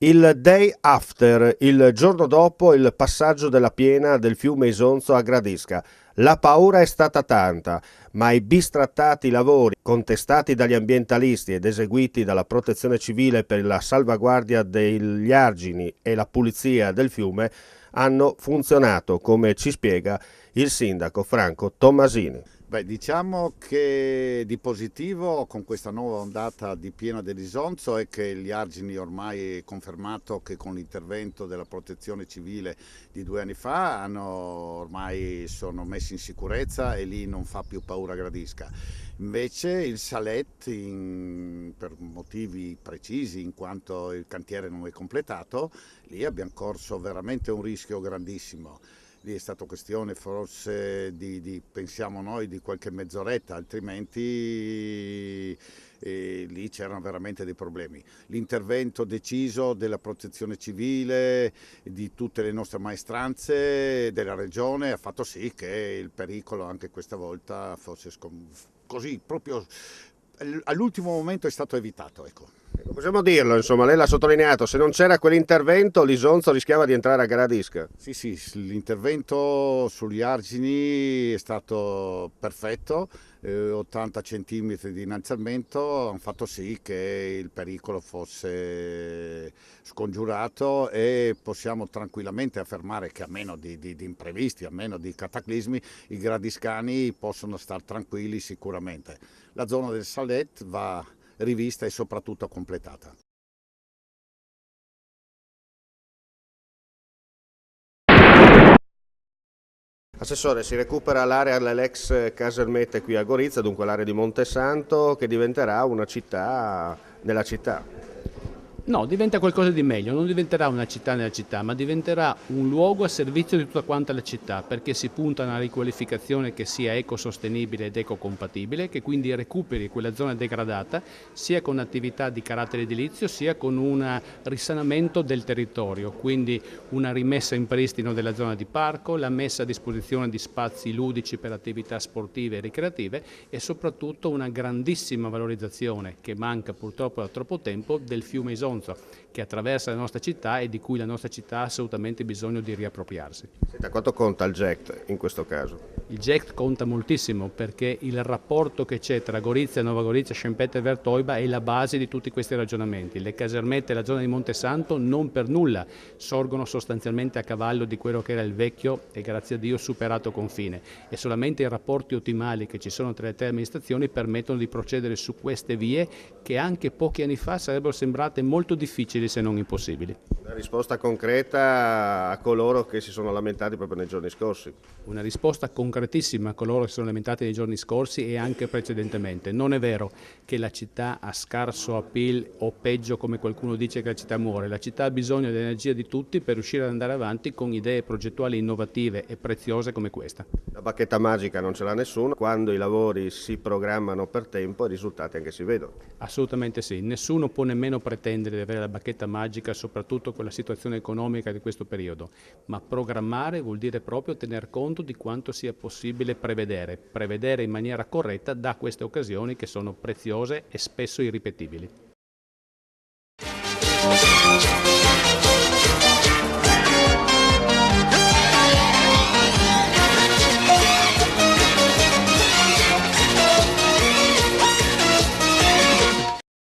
Il day after, il giorno dopo il passaggio della piena del fiume Isonzo a Gradisca. La paura è stata tanta, ma i bistrattati lavori contestati dagli ambientalisti ed eseguiti dalla Protezione Civile per la salvaguardia degli argini e la pulizia del fiume hanno funzionato, come ci spiega il sindaco Franco Tommasini. Beh, diciamo che di positivo con questa nuova ondata di piena dell'Isonzo è che gli argini ormai è confermato che con l'intervento della Protezione Civile di 2 anni fa ormai sono messi in sicurezza e lì non fa più paura Gradisca. Invece il Salet, per motivi precisi, in quanto il cantiere non è completato, lì abbiamo corso veramente un rischio grandissimo. Lì è stata questione forse pensiamo noi, di qualche mezz'oretta, altrimenti lì c'erano veramente dei problemi. L'intervento deciso della Protezione Civile, di tutte le nostre maestranze, della Regione, ha fatto sì che il pericolo anche questa volta fosse così, proprio all'ultimo momento è stato evitato. Ecco. Possiamo dirlo, insomma, lei l'ha sottolineato, se non c'era quell'intervento l'Isonzo rischiava di entrare a Gradisca. Sì, l'intervento sugli argini è stato perfetto, 80 cm di innalzamento hanno fatto sì che il pericolo fosse scongiurato e possiamo tranquillamente affermare che a meno di imprevisti, a meno di cataclismi, i gradiscani possono stare tranquilli sicuramente. La zona del Salet va rivista e soprattutto completata. Assessore, si recupera l'area dell'ex Casermette qui a Gorizia, dunque l'area di Montesanto, che diventerà una città nella città. No, diventa qualcosa di meglio, non diventerà una città nella città, ma diventerà un luogo a servizio di tutta quanta la città, perché si punta a una riqualificazione che sia ecosostenibile ed ecocompatibile, che quindi recuperi quella zona degradata, sia con attività di carattere edilizio, sia con un risanamento del territorio, quindi una rimessa in pristino della zona di parco, la messa a disposizione di spazi ludici per attività sportive e ricreative e soprattutto una grandissima valorizzazione, che manca purtroppo da troppo tempo, del fiume Isonzo, che attraversa la nostra città e di cui la nostra città ha assolutamente bisogno di riappropriarsi. Senta, quanto conta il GECT in questo caso? Il GECT conta moltissimo perché il rapporto che c'è tra Gorizia, Nova Gorizia, Scempetta e Vertoiba è la base di tutti questi ragionamenti. Le Casermette e la zona di Montesanto non per nulla sorgono sostanzialmente a cavallo di quello che era il vecchio e grazie a Dio superato confine e solamente i rapporti ottimali che ci sono tra le tre amministrazioni permettono di procedere su queste vie che anche pochi anni fa sarebbero sembrate molto difficili se non impossibili. Una risposta concreta a coloro che si sono lamentati proprio nei giorni scorsi. Una risposta concretissima a coloro che sono lamentati nei giorni scorsi e anche precedentemente. Non è vero che la città ha scarso appeal o peggio come qualcuno dice che la città muore. La città ha bisogno dell'energia di tutti per riuscire ad andare avanti con idee progettuali innovative e preziose come questa. La bacchetta magica non ce l'ha nessuno, quando i lavori si programmano per tempo i risultati anche si vedono. Assolutamente sì, nessuno può nemmeno pretendere di avere la bacchetta magica, soprattutto con la situazione economica di questo periodo, ma programmare vuol dire proprio tener conto di quanto sia possibile prevedere in maniera corretta da queste occasioni che sono preziose e spesso irripetibili.